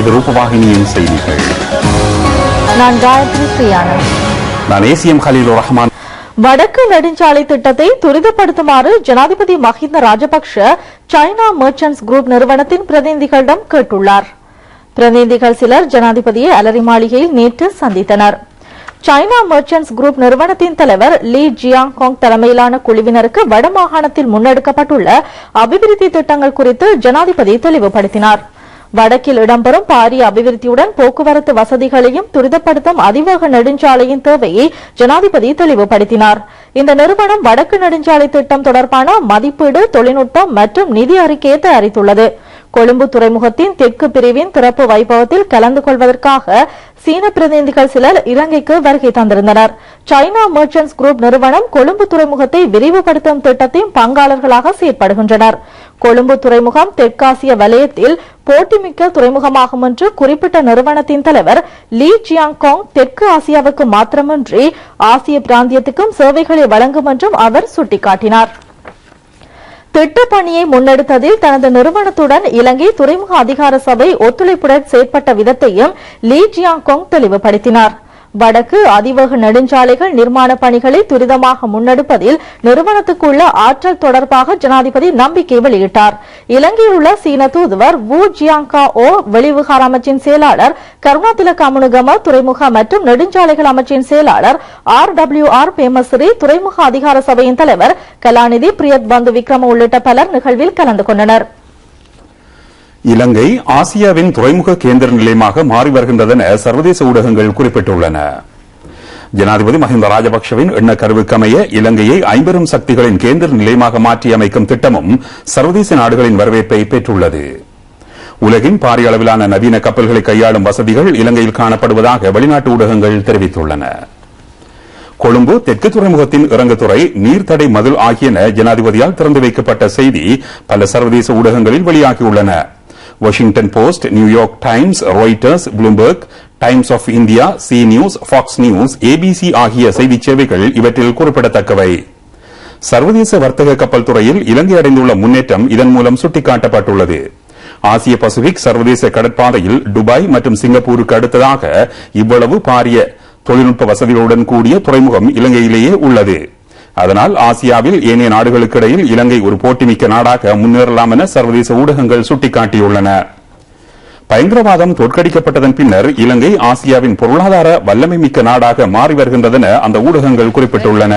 இது ரூபவாகினியின் செய்திகள். நான் காயத்ரி ஸ்ரீயானந்த். நான் ஏசிஎம் கலீலுர் ரஹ்மான். வடக்கு நெடுஞ்சாலை திட்டத்தை துரிதப்படுத்துமாறு ஜனாதிபதி Mahinda Rajapaksa China merchants group நிறுவனத்தின் பிரதிநிதிகளிடம் கேட்டுள்ளார். பிரதிநிதிகள் சிலர் ஜனாதிபதியை அலரி மாளிகையில் நேற்று சந்தித்தனர். சைனா மர்ச்சன்ட்ஸ் குரூப் நிறுவனத்தின் தலைவர் லீ ஜியாங்காங் தலைமையிலான குழுவினருக்கு வடமாகாணத்தில் முன்னெடுக்கப்பட்டுள்ள அபிவிருத்தி திட்டங்கள் குறித்து ஜனாதிபதி தெளிவுபடுத்தினார். வடக்கில் இடம்பெறும் பாரிய அபிவிருத்தியுடன் போக்குவரத்து வசதிகளையும் துரிதப்படுத்தும் அதிவேக நெடுஞ்சாலையின் தேவையை ஜனாதிபதி தெளிவுபடுத்தினார். இந்த நிறுவனம் வடக்கு நெடுஞ்சாலை திட்டம் தொடர்பான மதிப்பீடு, தொழில்நுட்பம் மற்றும் நிதி அறிக்கையை தயாரித்துள்ளது. கொழும்பு துறைமுகத்தின் தெற்கு பிரிவின் திறப்பு வைபவத்தில் கலந்து கொள்வதற்காக சீன பிரதிநிதிகள் சிலர் இலங்கைக்கு வருகை தந்திருந்தனர். சைனா மர்ச்சன்ட்ஸ் குரூப் நிறுவனம் கொழும்பு துறைமுகத்தை விரிவுபடுத்தும் திட்டத்தின் பங்காளர்களாக செயற்படுகின்றனர். கொழும்பு துறைமுகம் தெற்காசிய வலயத்தில் போட்டிமிக்க துறைமுகமாகும் என்று குறிப்பிட்ட நிறுவனத்தின் தலைவர் லீ ஜியாங்காங் தெற்கு ஆசியாவுக்கு மாத்திரமின்றி ஆசிய பிராந்தியத்துக்கும் சேவைகளை வழங்கும் என்றும் அவர் சுட்டிக்காட்டினார். திட்டப்பணியை முன்னெடுத்ததில் தனது நிறுவனத்துடன் இலங்கை துறைமுக அதிகார சபை ஒத்துழைப்புடன் செயற்பட்ட விதத்தையும் லீ ஜியாங்காங் தெளிவுபடுத்தினார். வடக்கு அதிவேக நெடுஞ்சாலைகள் நிர்மாண பணிகளை துரிதமாக முன்னெடுப்பதில் நிறுவனத்துக்குள்ள ஆற்றல் தொடர்பாக ஜனாதிபதி நம்பிக்கை வெளியிட்டார். இலங்கையில் உள்ள சீன தூதுவர் வு ஜியாங்கா ஓ, வெளிவிவகார அமைச்சின் செயலாளர் கருணாதிலக அமுனுகம, துறைமுக மற்றும் நெடுஞ்சாலைகள் அமைச்சின் செயலாளர் RWR பேமஸ்ரீ, துறைமுக அதிகார சபையின் தலைவர் கலாநிதி பிரியத் பந்து விக்ரம உள்ளிட்ட பலர் நிகழ்வில் கலந்து கொண்டனர். இலங்கை ஆசியாவின் துறைமுக கேந்திர நிலையமாக மாறி வருகின்றதென சர்வதேச ஊடகங்கள் குறிப்பிட்டுள்ளன. ஜனாதிபதி மஹிந்த ராஜபக்சவின் எண்ணக்கருவுக்கமைய இலங்கையை ஐம்பெரும் சக்திகளின் கேந்திர நிலையமாக மாற்றி அமைக்கும் திட்டமும் சர்வதேச நாடுகளின் வரவேற்பை பெற்றுள்ளது. உலகின் பாரிய அளவிலான நவீன கப்பல்களை கையாளும் வசதிகள் இலங்கையில் காணப்படுவதாக வெளிநாட்டு ஊடகங்கள் தெரிவித்துள்ளன. கொழும்பு தெற்கு துறைமுகத்தின் இறங்குதுறை, நீர்த்தடை மதில் ஆகியன ஜனாதிபதியால் திறந்து வைக்கப்பட்ட செய்தி பல சர்வதேச ஊடகங்களில் வெளியாகியுள்ளன. Washington Post, New York Times, Reuters, Bloomberg, Times of India, C News, Fox News, ABC ஆகிய செய்தி சேவைகள் இவற்றில் குறிப்பிடத்தக்கவை. சர்வதேச வர்த்தக கப்பல் துறையில் இலங்கை அடைந்துள்ள முன்னேற்றம் இதன் மூலம் சுட்டிக்காட்டப்பட்டுள்ளது. ஆசிய பசிபிக் சர்வதேச கடற்பாதையில் துபாய் மற்றும் சிங்கப்பூருக்கு அடுத்ததாக இவ்வளவு பாரிய தொழில்நுட்ப வசதிகளுடன் கூடிய துறைமுகம் இலங்கையிலேயே உள்ளது. அதனால் ஆசியாவில் ஏனைய நாடுகளுக்கு இடையில் இலங்கை ஒரு போட்டிமிக்க நாடாக முன்னேறலாம் என சர்வதேச ஊடகங்கள் சுட்டிக்காட்டியுள்ளன. பயங்கரவாதம் தோற்கடிக்கப்பட்டதன் பின்னர் இலங்கை ஆசியாவின் பொருளாதார வல்லமை மிக்க நாடாக மாறி வருகின்றதென அந்த ஊடகங்கள் குறிப்பிட்டுள்ளன.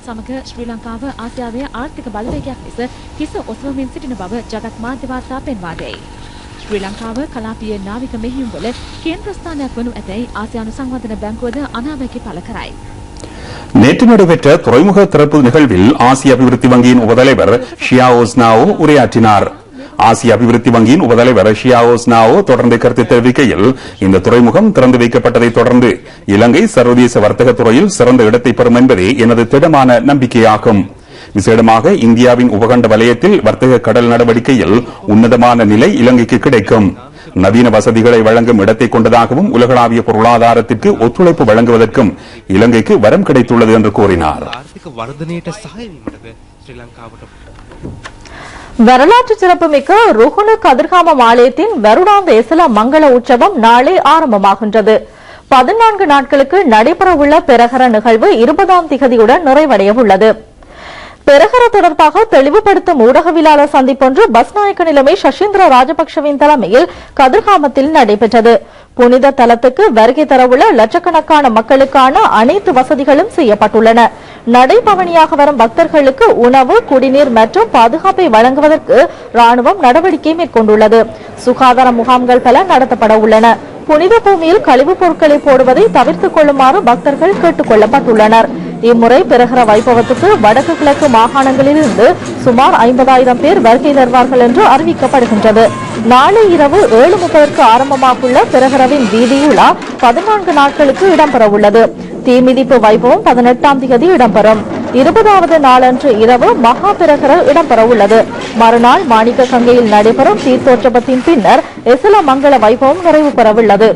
සමග ශ්‍රී ලංකාව ආසියාවේ ආර්ථික බලවේගයක් ලෙස හිස ඔසවමින් සිටින බව ජගත් මාධ්‍ය වාර්තා පෙන්වා දෙයි. ශ්‍රී ලංකාව කලාපීය නාවික මෙහෙයුම්වල කේන්ද්‍රස්ථානයක් වනු ඇතැයි ආසියානු සංවර්ධන බැංකුවද අනාවැකි පළ කරයි. நேற்று நடைபெற்ற துறைமுக திறப்பு நிகழ்வில் ஆசிய அபிவிருத்தி வங்கியின் உபதலைவர் ஷியாவோ ஸ்னாவோ உரையாற்றினார். ஆசிய அபிவிருத்தி வங்கியின் உபதலைவர் ஷியாவோ ஸ்னாவோ தொடர்ந்து கருத்து தெரிவிக்கையில், இந்த துறைமுகம் திறந்து வைக்கப்பட்டதை தொடர்ந்து இலங்கை சர்வதேச வர்த்தக துறையில் சிறந்த இடத்தை பெறும் என்பதே எனது திடமான நம்பிக்கையாகும். விசேடமாக இந்தியாவின் உபகண்ட வலயத்தில் வர்த்தக கடல் நடவடிக்கையில் உன்னதமான நிலை இலங்கைக்கு கிடைக்கும். நவீன வசதிகளை வழங்கும் இடத்தை கொண்டதாகவும் உலகளாவிய பொருளாதாரத்திற்கு ஒத்துழைப்பு வழங்குவதற்கும் இலங்கைக்கு வரம் கிடைத்துள்ளது என்று கூறினார். வரலாற்று சிறப்புமிக்க ருகுணு கதிர்காமம் ஆலயத்தின் வருடாந்த எசல மங்கள உற்சவம் நாளை ஆரம்பமாகின்றது. 14 நாட்களுக்கு நடைபெறவுள்ள பெரகர நிகழ்வு 20ஆம் திகதியுடன் நிறைவடைய உள்ளது. பெரகர தொடர்பாக தெளிவுபடுத்தும் ஊடகவியலாளர் சந்திப்பொன்று பஸ்நாயக்க நிலைமை சசீந்திர ராஜபக்சவின் தலைமையில் கதிர்காமத்தில் நடைபெற்றது. புனித தலத்துக்கு வருகை தரவுள்ள லட்சக்கணக்கான மக்களுக்கான அனைத்து வசதிகளும் செய்யப்பட்டுள்ளன. நடைபவனியாக வரும் பக்தர்களுக்கு உணவு, குடிநீர் மற்றும் பாதுகாப்பை வழங்குவதற்கு ராணுவம் நடவடிக்கை மேற்கொண்டுள்ளது. சுகாதார முகாம்கள் பல நடத்தப்பட உள்ளன. புனித பூமியில் கழிவுப் பொருட்களை போடுவதை தவிர்த்துக் கொள்ளுமாறு பக்தர்கள் கேட்டுக் கொள்ளப்பட்டுள்ளனர். இம்முறை பெரகர வைபவத்துக்கு வடக்கு கிழக்கு மாகாணங்களிலிருந்து சுமார் 50,000 பேர் வருகை தருவார்கள் என்று அறிவிக்கப்படுகின்றது. நாளை இரவு 7:30க்கு ஆரம்பமாகுள்ள பெரகரவின் வீதியுலா 14 நாட்களுக்கு இடம்பெறவுள்ளது. தீமிதிப்பு வைபவம் 18ஆம் தேதி இடம்பெறும். 20வது நாளன்று இரவு மகா பெரகர இடம்பெறவுள்ளது. மறுநாள் மாணிக்க கங்கையில் நடைபெறும் தீர்த்தோற்சவத்தின் பின்னர் எசல மங்கள வைபவம் நிறைவு பெறவுள்ளது.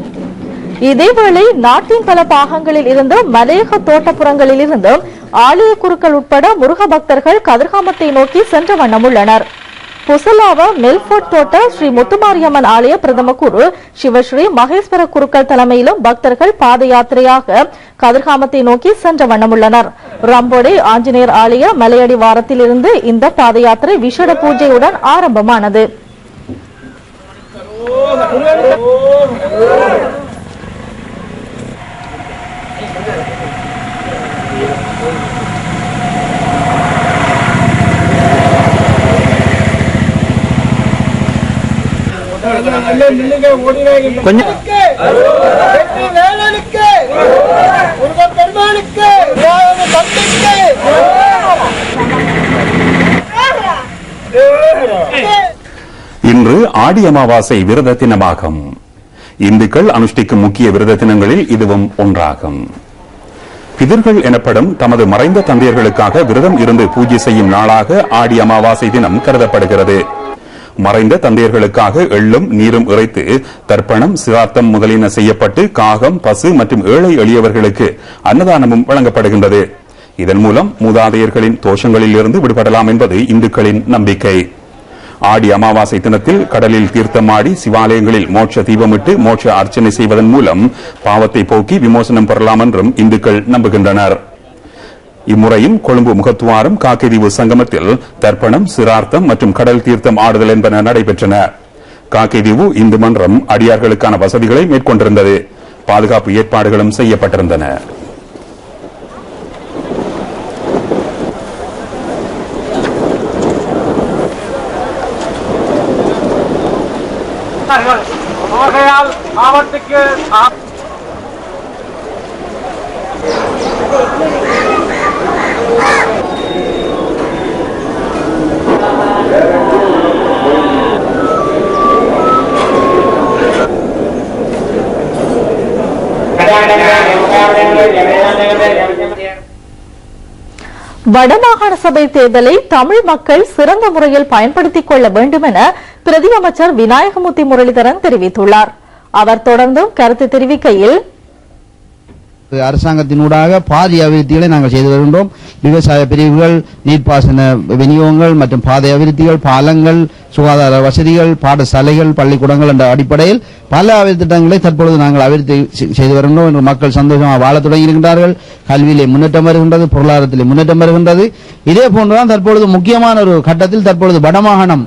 இதேவேளை நாட்டின் பல பாகங்களில் இருந்தும் மலையக தோட்டப்புறங்களில் இருந்தும் ஆலய குருக்கள் உட்பட முருக பக்தர்கள் கதிர்காமத்தை நோக்கி சென்ற வண்ணம் உள்ளனர். புசலாவ மெல்போர்ட் தோட்ட ஸ்ரீ முத்துமாரியம்மன் ஆலய பிரதம குரு சிவஸ்ரீ மகேஸ்வர குருக்கள் தலைமையிலும் பக்தர்கள் பாத யாத்திரையாக கதிர்காமத்தை நோக்கி சென்ற வண்ணமுள்ளனர். ரம்போடே ஆஞ்சநேயர் ஆலய மலையடி வாரத்திலிருந்து இந்த பாத யாத்திரை விசேட பூஜையுடன் ஆரம்பமானது. இன்று ஆடி அமாவாசை விரத தினமாகும். இந்துக்கள் அனுஷ்டிக்கும் முக்கிய விரத தினங்களில் இதுவும் ஒன்றாகும். பிதர்கள் எனப்படும் தமது மறைந்த தந்தையர்களுக்காக விரதம் இருந்து பூஜை செய்யும் நாளாக ஆடி அமாவாசை தினம் கருதப்படுகிறது. மறைந்த தந்தையர்களுக்காக எள்ளும் நீரும் இறைத்து தர்ப்பணம் சிராத்தம் முதலியன செய்யப்பட்டு காகம் பசு மற்றும் ஏழை எளியவர்களுக்கு அன்னதானமும் வழங்கப்படுகின்றது. இதன் மூலம் மூதாதையர்களின் தோஷங்களில் இருந்து விடுபடலாம் என்பது இந்துக்களின் நம்பிக்கை. ஆடி அமாவாசை தினத்தில் கடலில் தீர்த்தமாடி சிவாலயங்களில் மோட்ச தீபமிட்டு மோட்ச அர்ச்சனை செய்வதன் மூலம் பாவத்தை போக்கி விமோசனம் பெறலாம் என்றும் இந்துக்கள் நம்புகின்றனர். இம்முறையும் கொழும்பு முகத்துவாரம் காக்கைதீவு சங்கமத்தில் தர்ப்பணம் சிரார்த்தம் மற்றும் கடல் தீர்த்தம் ஆடுதல் என்பன நடைபெற்றன. காக்கைதீவு இந்து மன்றம் அடியார்களுக்கான வசதிகளை மேற்கொண்டிருந்தது. பாதுகாப்பு ஏற்பாடுகளும் செய்யப்பட்டிருந்தன. மாவட்டத்துக்கு வடமாகாண சபை தேர்தலை தமிழ் மக்கள் சிறந்த முறையில் பயன்படுத்திக் கொள்ள வேண்டும் என பிரதி அமைச்சர் விநாயகமூர்த்தி முரளிதரன் தெரிவித்துள்ளார். அவர் தொடர்ந்தும் கருத்து தெரிவிக்கையில், அரசாங்கத்தினூடாக பாதி அபிவிருத்திகளை நாங்கள் செய்து வருகின்றோம். விவசாய பிரிவுகள், நீர்ப்பாசன விநியோகங்கள் மற்றும் பாதை அபிவிருத்திகள், பாலங்கள், சுகாதார வசதிகள், பாடசாலைகள், பள்ளிக்கூடங்கள் என்ற அடிப்படையில் பல அபிவிருத்தி திட்டங்களை தற்பொழுது நாங்கள் அபிவிருத்தி செய்து வருகின்றோம். என்று மக்கள் சந்தோஷமாக வாழ தொடங்கியிருக்கின்றார்கள். கல்வியிலே முன்னேற்றம் வருகின்றது, பொருளாதாரத்திலே முன்னேற்றம் வருகின்றது. இதே போன்றுதான் தற்பொழுது முக்கியமான ஒரு கட்டத்தில் தற்பொழுது வடமாகாணம்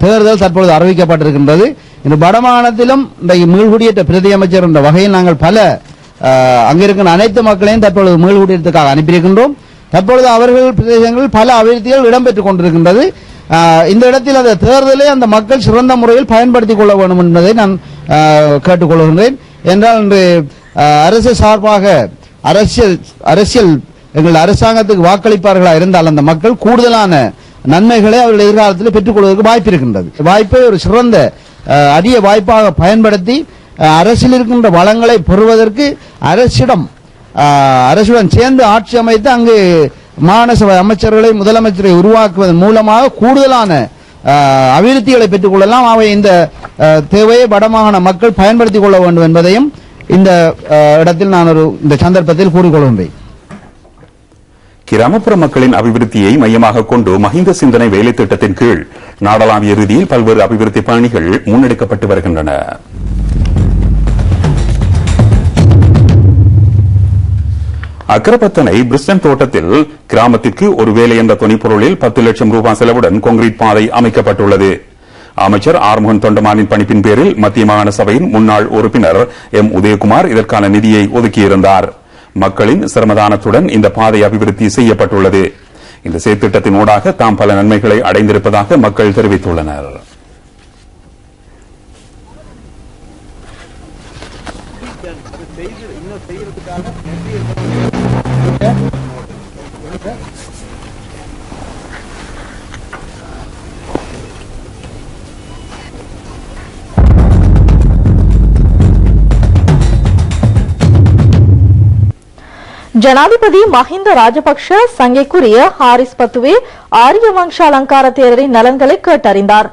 தேர்தல் தற்பொழுது அறிவிக்கப்பட்டிருக்கின்றது. இந்த வடமாகாணத்திலும் இந்த மீள்குடியேற்ற பிரதி அமைச்சர் என்ற வகையில் நாங்கள் பல அங்கிருக்கிற அனைத்து மக்களையும் தற்பொழுது மீள்குடியேற்றத்துக்காக அனுப்பியிருக்கின்றோம். தற்பொழுது அவர்கள் பிரதேசங்களில் பல அபிவிருத்திகள் இடம்பெற்றுக் கொண்டிருக்கின்றது. இந்த இடத்தில் அந்த தேர்தலை அந்த மக்கள் சிறந்த முறையில் பயன்படுத்திக் கொள்ள வேண்டும் என்பதை நான் கேட்டுக்கொள்கின்றேன். என்றால் இன்று அரசு சார்பாக அரசியல் எங்கள் அரசாங்கத்துக்கு வாக்களிப்பார்களா இருந்தால் அந்த மக்கள் கூடுதலான நன்மைகளை அவர்கள் எதிர்காலத்தில் பெற்றுக் கொள்வதற்கு வாய்ப்பு இருக்கின்றது. வாய்ப்பை ஒரு சிறந்த அரிய வாய்ப்பாக பயன்படுத்தி அரசில் இருக்கின்ற வளங்களை பெறுவதற்கு அரசுடன் சேர்ந்து ஆட்சி அமைத்து அங்கு மாநகர அமைச்சர்களை முதலமைச்சரை உருவாக்குவதன் மூலமாக கூடுதலான அபிவிருத்திகளை பெற்றுக் கொள்ளலாம். அவை இந்த தேவையை வடமாகாண மக்கள் பயன்படுத்திக் கொள்ள வேண்டும் என்பதையும் இந்த இடத்தில் நான் இந்த சந்தர்ப்பத்தில் கூறிக்கொள்கின்றேன். கிராமப்புற மக்களின் அபிவிருத்தியை மையமாக கொண்டு மஹிந்த சிந்தனை வேலை திட்டத்தின் கீழ் நாடளாவிய ரீதியில் பல்வேறு அபிவிருத்தி பணிகள் முன்னெடுக்கப்பட்டு வருகின்றன. அக்கரப்பத்தனை பிரிஸ்டன் தோட்டத்தில் கிராமத்திற்கு ஒரு வேலை என்ற துணைப்பொருளில் 10 லட்சம் ரூபாய் செலவுடன் கான்கிரீட் பாதை அமைக்கப்பட்டுள்ளது. அமைச்சர் ஆறுமுகன் தொண்டமானின் பணிப்பின் பேரில் மத்திய மாகாண சபையின் முன்னாள் உறுப்பினர் எம் உதயகுமார் இதற்கான நிதியை ஒதுக்கியிருந்தார். மக்களின் சிரமதானத்துடன் இந்த பாதை அபிவிருத்தி செய்யப்பட்டுள்ளது. இந்த செயற்திட்டத்தின் ஊடாக தாம் பல நன்மைகளை அடைந்திருப்பதாக மக்கள் தெரிவித்துள்ளனர். ஜனாதிபதி மஹிந்த ராஜபக்ஷ சங்கைக்குரிய ஹாரிஸ் பத்துவே ஆரிய வம்ச அலங்கார தேரரின் நலன்களை கேட்டறிந்தார்.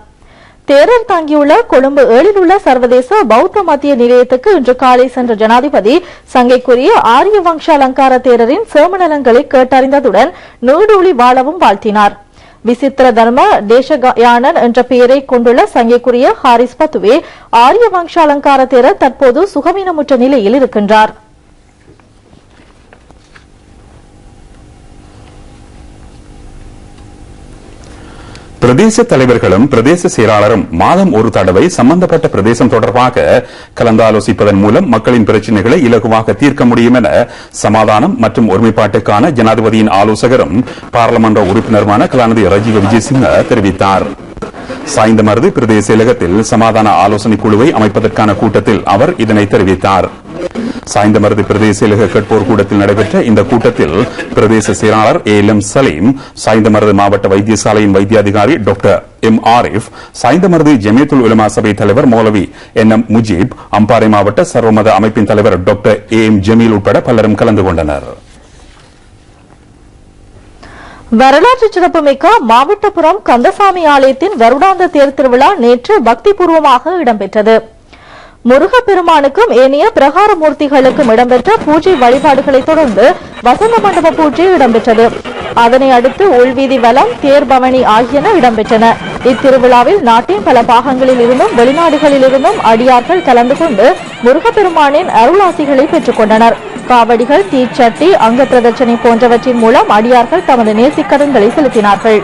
தேரர் தங்கியுள்ள கொழும்பு 7 உள்ள சர்வதேச பௌத்த மத்திய நிலையத்துக்கு இன்று காலை சென்ற ஜனாதிபதி சங்கைக்குரிய ஆரிய வம்ச அலங்கார தேரரின் சேம நலன்களை கேட்டறிந்ததுடன் நீடூழி வாழவும் வாழ்த்தினார். விசித்திர தர்ம தேசயானன் என்ற பெயரை கொண்டுள்ள சங்கைக்குரிய ஹாரிஸ் பத்துவே ஆரிய வம்ச அலங்கார தேரர் தற்போது சுகவீனமுற்ற நிலையில் இருக்கின்றார். பிரதேச தலைவர்களும் பிரதேச செயலாளரும் மாதம் ஒரு தடவை சம்பந்தப்பட்ட பிரதேசம் தொடர்பாக கலந்தாலோசிப்பதன் மூலம் மக்களின் பிரச்சினைகளை இலகுவாக தீர்க்க முடியும் என சமாதானம் மற்றும் ஒருமைப்பாட்டுக்கான ஜனாதிபதியின் ஆலோசகரும் பாராளுமன்ற உறுப்பினருமான கலாநிதி ராஜீவ விஜயசிங்க தெரிவித்தார். சாய்ந்தமருது பிரதேச செயலகத்தில் சமாதான ஆலோசனை குழுவை அமைப்பதற்கான கூட்டத்தில் அவர் இதனை தெரிவித்தார். சாய்ந்தமருது பிரதேச செயலக கேட்போர் கூடத்தில் நடைபெற்ற இந்த கூட்டத்தில் பிரதேச செயலாளர் ALM சலீம், சாய்ந்தமருது மாவட்ட வைத்தியசாலையின் வைத்திய அதிகாரி டாக்டர் M ஆரிஃப், சாய்ந்தமருது ஜமியத்துல் உலமா சபை தலைவர் மௌலவி NM முஜீப், அம்பாறை மாவட்ட சர்வமத அமைப்பின் தலைவர் டாக்டர் AM ஜமீல் உட்பட பலரும் கலந்து கொண்டனர். வரலாற்று சிறப்புமிக்க மாவட்டபுரம் கந்தசாமி ஆலயத்தின் வருடாந்த தேர் திருவிழா நேற்று பக்திபூர்வமாக இடம்பெற்றது. முருகப்பெருமானுக்கும் ஏனைய பிரகார மூர்த்திகளுக்கும் இடம்பெற்ற பூஜை வழிபாடுகளை தொடர்ந்து வசந்த மண்டப பூஜை இடம்பெற்றது. அதனை அடுத்து உள்வீதி வலம், தேர் பவனி ஆகியன இடம்பெற்றன. இத்திருவிழாவில் நாட்டின் பல பாகங்களில் இருந்தும் வெளிநாடுகளில் இருந்தும் அடியார்கள் கலந்து கொண்டு முருகப்பெருமானின் அருளாசிகளை பெற்றுக் கொண்டனர். காவடிகள், தீச்சட்டி, அங்க பிரதட்சணை போன்றவற்றின் மூலம் அடியார்கள் தமது நேசிக்கடன்களை செலுத்தினார்கள்.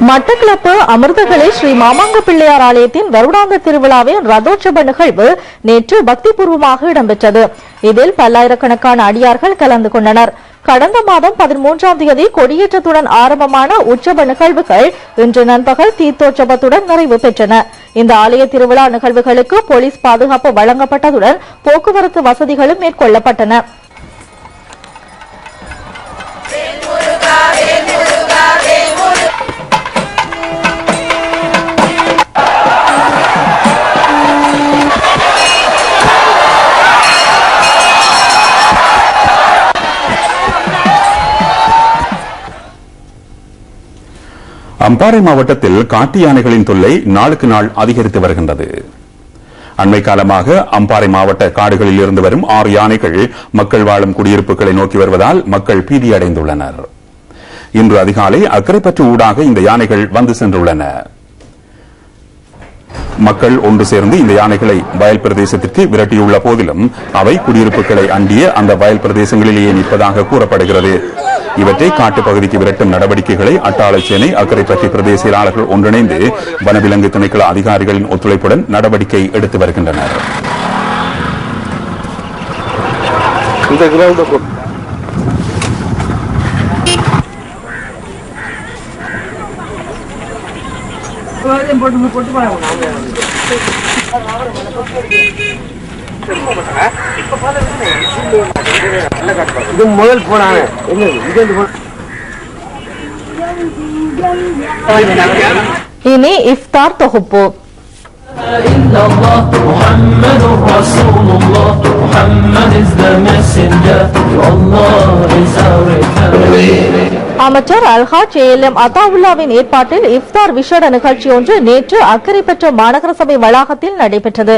மட்டக்களப்பு அமிர்தகலை ஸ்ரீ மாமாங்க பிள்ளையார் ஆலயத்தின் வருடாந்த திருவிழாவின் ரதோற்சவ நிகழ்வு நேற்று பக்திபூர்வமாக இடம்பெற்றது. இதில் பல்லாயிரக்கணக்கான அடியார்கள் கலந்து கொண்டனர். கடந்த மாதம் 13ஆம் தேதி கொடியேற்றத்துடன் ஆரம்பமான உற்சவ நிகழ்வுகள் இன்று நண்பகல் தீர்த்தோற்சவத்துடன் நிறைவு பெற்றன. இந்த ஆலய திருவிழா நிகழ்வுகளுக்கு போலீஸ் பாதுகாப்பு வழங்கப்பட்டதுடன் போக்குவரத்து வசதிகளும் மேற்கொள்ளப்பட்டன. அம்பாறை மாவட்டத்தில் காட்டு யானைகளின் தொல்லை நாளுக்கு நாள் அதிகரித்து வருகின்றது. அண்மை காலமாக அம்பாறை மாவட்ட காடுகளில் இருந்து வரும் 6 யானைகள் மக்கள் வாழும் குடியிருப்புகளை நோக்கி வருவதால் மக்கள் பீதியடைந்துள்ளனர். இன்று அதிகாலை அக்கரைப்பற்று ஊடாக இந்த யானைகள் வந்து சென்றுள்ளன. மக்கள் ஒன்று சேர்ந்து இந்த யானைகளை வயல் பிரதேசத்திற்கு விரட்டியுள்ள போதிலும் அவை குடியிருப்புகளை அண்டிய அந்த வயல் பிரதேசங்களிலேயே நிற்பதாக கூறப்படுகிறது. இவற்றை காட்டுப்பகுதிக்கு விரட்டும் நடவடிக்கைகளை அட்டாளச்சேனை, அக்கரைப்பற்று பிரதேச செயலாளர்கள் ஒன்றிணைந்து வனவிலங்கு திணைக்கள அதிகாரிகளின் ஒத்துழைப்புடன் நடவடிக்கை எடுத்து வருகின்றனர். இது முதல் போனாங்க. இனி இஃப்தார் தொகுப்பு. அமைச்சர் அல்ஹாஜ் ALM அத்தாவுல்லாவின் ஏற்பாட்டில் இஃப்தார் விசேட நிகழ்ச்சி ஒன்று நேற்று அக்கரைப்பற்று மாநகர சபை வளாகத்தில் நடைபெற்றது.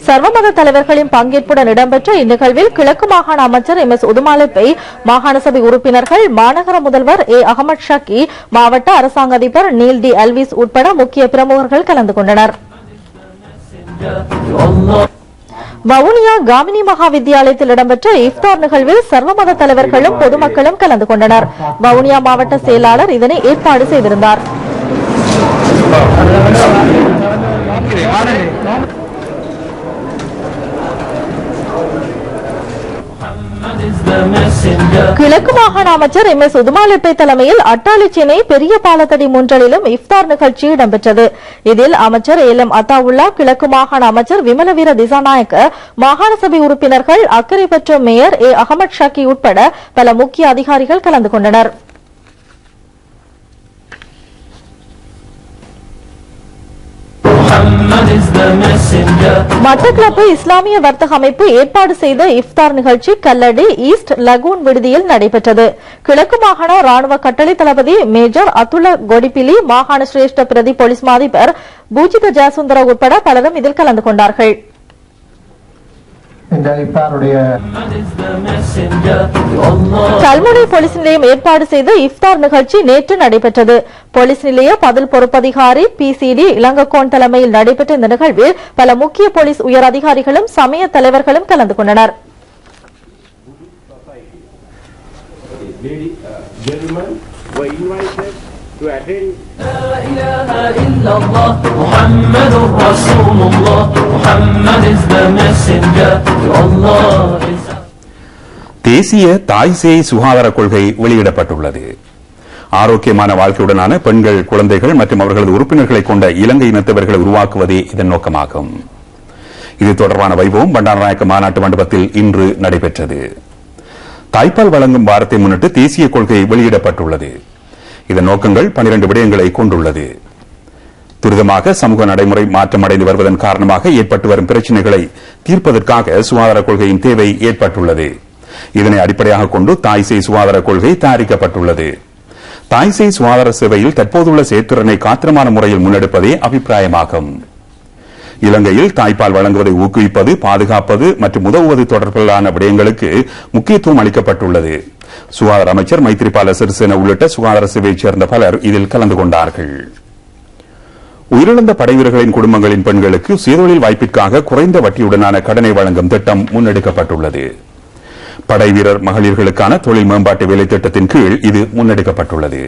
சர்வமத தலைவர்களின் பங்கேற்புடன் இடம்பெற்ற இந்நிகழ்வில் கிழக்கு மாகாண அமைச்சர் MS உதுமாலப்பை, மாகாண சபை உறுப்பினர்கள், மாநகர முதல்வர் A அகமது ஷக்கி, மாவட்ட அரசாங்க அதிபர் நீல் டி அல்விஸ் உட்பட முக்கிய பிரமுகர்கள் கலந்து கொண்டனர். வவுனியா காமினி மகா வித்தியாலயத்தில் இடம்பெற்ற இஃப்தார் நிகழ்வில் சர்வமத தலைவர்களும் பொதுமக்களும் கலந்து கொண்டனர். வவுனியா மாவட்ட செயலாளர் இதனை ஏற்பாடு செய்திருந்தார். கிழக்கு மாகாண அமைச்சர் MS உதுமாலப்பை தலைமையில் அட்டாளிச்சேனை பெரிய பாலத்தடி முன்றலிலும் இஃப்தார் நிகழ்ச்சி இடம்பெற்றது. இதில் அமைச்சர் ALM அத்தாவுல்லா, கிழக்கு மாகாண அமைச்சர் விமலவீர திசாநாயக்க, மாகாண சபை உறுப்பினர்கள், அக்கரைப்பற்று மேயர் A அகமது ஷக்கி உட்பட பல முக்கிய அதிகாரிகள் கலந்து கொண்டனர். Muhammad is the messenger. Batticaloa இஸ்லாமிய வர்த்தக அமைப்பு ஏற்பாடு செய்த இஃப்தார் நிகழ்ச்சி கல்லடி ஈஸ்ட் லகூன் விடுதியில் நடைபெற்றது. கிழக்கு மாகாண ராணுவ கட்டளை தளபதி மேஜர் அதுல கொடிபிலி, மாகாண சிரேஷ்ட பிரதி போலீஸ் மாதிபர் பூஜித ஜெயசுந்தர உட்பட பலரும் இதில் கலந்து கொண்டார்கள். கல்முனை போலீஸ் நிலையம் ஏற்பாடு செய்த இஃப்தார் நிகழ்ச்சி நேற்று நடைபெற்றது. போலீஸ் நிலைய பதில் பொறுப்பதிகாரி PCD இளங்கோன் தலைமையில் நடைபெற்ற இந்த நிகழ்வில் பல முக்கிய போலீஸ் உயர் அதிகாரிகளும் சமய தலைவர்களும் கலந்து கொண்டனர். தேசிய தாய் சேய் சுகாதார கொள்கை வெளியிடப்பட்டுள்ளது. ஆரோக்கியமான வாழ்க்கையுடனான பெண்கள், குழந்தைகள் மற்றும் அவர்களது உறுப்பினர்களை கொண்ட இலங்கை இனத்தவர்களை உருவாக்குவதே இதன் நோக்கமாகும். இது தொடர்பான வைபவம் பண்டாரநாயக்க மாநாட்டு மண்டபத்தில் இன்று நடைபெற்றது. தாய்ப்பால் வழங்கும் வாரத்தை முன்னிட்டு தேசிய கொள்கை வெளியிடப்பட்டுள்ளது. இதன் நோக்கங்கள் 12 விடயங்களை கொண்டுள்ளது. துரிதமாக சமூக நடைமுறை மாற்றமடைந்து வருவதன் காரணமாக ஏற்பட்டு வரும் பிரச்சினைகளை தீர்ப்பதற்காக சுகாதார கொள்கையின் தேவை ஏற்பட்டுள்ளது. இதனை அடிப்படையாக கொண்டு தாய் சேய் சுகாதார கொள்கை தயாரிக்கப்பட்டுள்ளது. தாய் சேய் சுகாதார சேவையில் தற்போதுள்ள செயற்திறனை காத்திரமான முறையில் முன்னெடுப்பதே அபிப்பிராயமாகும். இலங்கையில் தாய்ப்பால் வழங்குவதை ஊக்குவிப்பது, பாதுகாப்பது மற்றும் உதவுவது தொடர்பிலான விடயங்களுக்கு முக்கியத்துவம் அளிக்கப்பட்டுள்ளது. சுகாதார அமைச்சர் மைத்ரிபால சிறிசேன உள்ளிட்ட சுகாதார சேவையைச் சேர்ந்த பலர் இதில் கலந்து கொண்டார்கள். உயிரிழந்த படைவீரர்களின் குடும்பங்களின் பெண்களுக்கு சுயதொழில் வாய்ப்பிற்காக குறைந்த வட்டியுடனான கடனை வழங்கும் திட்டம் முன்னெடுக்கப்பட்டுள்ளது. படைவீரர் மகளிர்களுக்கான தொழில் மேம்பாட்டு வேலை திட்டத்தின் கீழ் இது முன்னெடுக்கப்பட்டுள்ளது.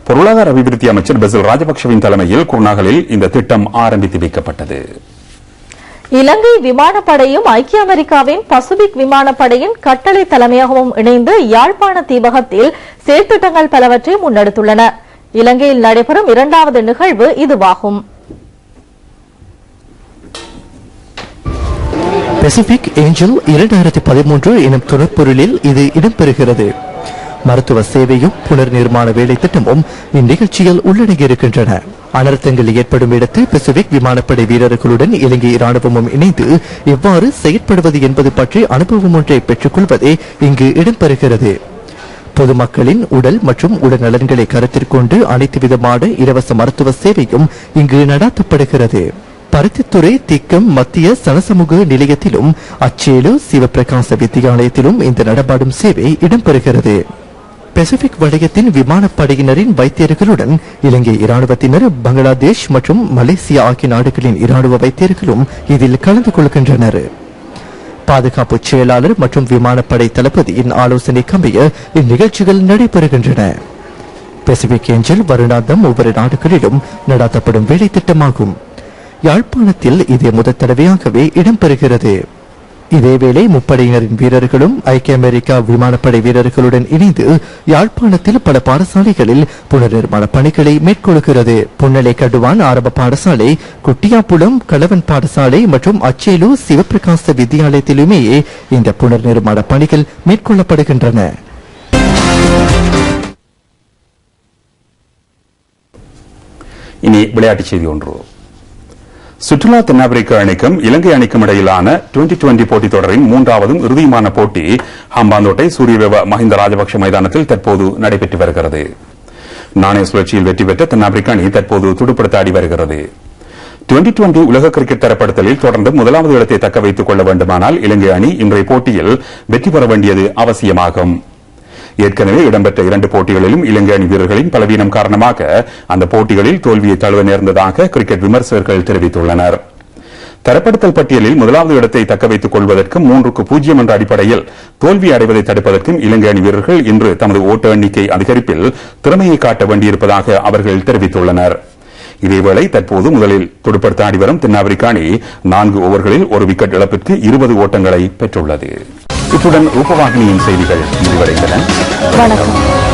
பொருளாதார அபிவிருத்தி அமைச்சர் பெசில் ராஜபக்சவின் தலைமையில் குருநாகலில் இந்த திட்டம் ஆரம்பித்து வைக்கப்பட்டது. இலங்கை விமானப்படையும் ஐக்கிய அமெரிக்காவின் பசிபிக் விமானப்படையின் கட்டளை தலைமையகமும் இணைந்து யாழ்ப்பாண தீபகத்தில் செயற்திட்டங்கள் பலவற்றை முன்னெடுத்துள்ளன. இலங்கையில் நடைபெறும் 2வது நிகழ்வு இதுவாகும். பசிபிக் ஏஞ்சல் 2013 எனும் துணைப்பொருளில் இது இடம்பெறுகிறது. மருத்துவ சேவையும் புனர் நிர்மாண வேலை திட்டமும் இந்நிகழ்ச்சியில் உள்ளடங்கியிருக்கின்றன. அனர்த்தங்கள் ஏற்படும் இடத்தில் பசிபிக் விமானப்படை வீரர்களுடன் இலங்கை ராணுவமும் இணைந்து எவ்வாறு செயற்படுவது என்பது பற்றி அனுபவம் ஒன்றை பெற்றுக் கொள்வதே இங்கு இடம்பெறுகிறது. பொதுமக்களின் உடல் மற்றும் உடல்நலன்களை கருத்தில் கொண்டு அனைத்து விதமான இலவச மருத்துவ சேவையும் இங்கு நடாத்தப்படுகிறது. பருத்தித்துறை திக்கம் மத்திய சனசமூக நிலையத்திலும் அச்சேலு சிவபிரகாச வித்தியாலயத்திலும் இந்த நடமாடும் சேவை இடம்பெறுகிறது. பசிபிக் வலயத்தின் விமானப்படையினரின் வைத்தியர்களுடன் இலங்கை இராணுவத்தினர், பங்களாதேஷ் மற்றும் மலேசியா ஆகிய நாடுகளின் இராணுவ வைத்தியர்களும் இதில் கலந்து கொள்கின்றனர். பாதுகாப்பு செயலாளர் மற்றும் விமானப்படை தளபதியின் ஆலோசனைக்கமைய இந்நிகழ்ச்சிகள் நடைபெறுகின்றன. பசிபிக் ஏஞ்சல் வருடாந்தம் ஒவ்வொரு நாடுகளிலும் நடாத்தப்படும் வேலை திட்டமாகும். யாழ்ப்பாணத்தில் இது முதல் தடவையாகவே இடம்பெறுகிறது. இதேவேளை முப்படையினரின் வீரர்களும் ஐக்கிய அமெரிக்கா விமானப்படை வீரர்களுடன் இணைந்து யாழ்ப்பாணத்தில் பல பாடசாலைகளில் புனர்நிர்மாண பணிகளை மேற்கொள்கிறது. புன்னலை கடுவான் ஆரம்ப பாடசாலை, குட்டியாப்புலம் களவன் பாடசாலை மற்றும் அச்சேலு சிவபிரகாச வித்தியாலயத்திலுமே இந்த புனர்நிர்மாண பணிகள் மேற்கொள்ளப்படுகின்றன. இனி விளையாட்டுச் செய்தி ஒன்று. சுற்றுலா தென்னாப்பிரிக்க அணிக்கும் இலங்கை அணிக்கும் இடையிலான 2020 போட்டித் தொடரின் 3வதும் இறுதியுமான போட்டி ஹம்பாந்தோட்டை சூரியவேவ மஹிந்த ராஜபக்ஷ மைதானத்தில் தற்போது நடைபெற்று வருகிறது. நாணய சுழற்சியில் வெற்றி பெற்ற தென்னாப்பிரிக்க அணி தற்போது துடுப்படுத்த ஆடி வருகிறது. 2020 உலக கிரிக்கெட் தரப்படுத்தலில் தொடர்ந்து 1வது இடத்தை தக்க வைத்துக் கொள்ள வேண்டுமானால் இலங்கை அணி இன்றைய போட்டியில் வெற்றி பெற வேண்டியது அவசியமாகும். ஏற்கனவே இடம்பெற்ற 2 போட்டிகளிலும் இலங்கை அணி வீரர்களின் பலவீனம் காரணமாக அந்த போட்டிகளில் தோல்வியை தழுவ நேர்ந்ததாக கிரிக்கெட் விமர்சகர்கள் தெரிவித்துள்ளனர். தரப்படுத்தல் பட்டியலில் 1வது இடத்தை தக்க வைத்துக் கொள்வதற்கும் 3-0 என்ற அடிப்படையில் தோல்வி அடைவதை தடுப்பதற்கும் இலங்கை அணி வீரர்கள் இன்று தமது ஓட்ட எண்ணிக்கை அதிகரிப்பில் திறமையை காட்ட வேண்டியிருப்பதாக அவர்கள் தெரிவித்துள்ளனர். இதேவேளை தற்போது முதலில் துடுப்படுத்த ஆடி வரும் தென்னாப்பிரிக்க அணி 4 ஓவர்களில் 1 விக்கெட் இழப்பிற்கு 20 ஓட்டங்களை பெற்றுள்ளது. இத்துடன் ரூபவாகினியின் செய்திகள் முடிவடைந்தன. வணக்கம்.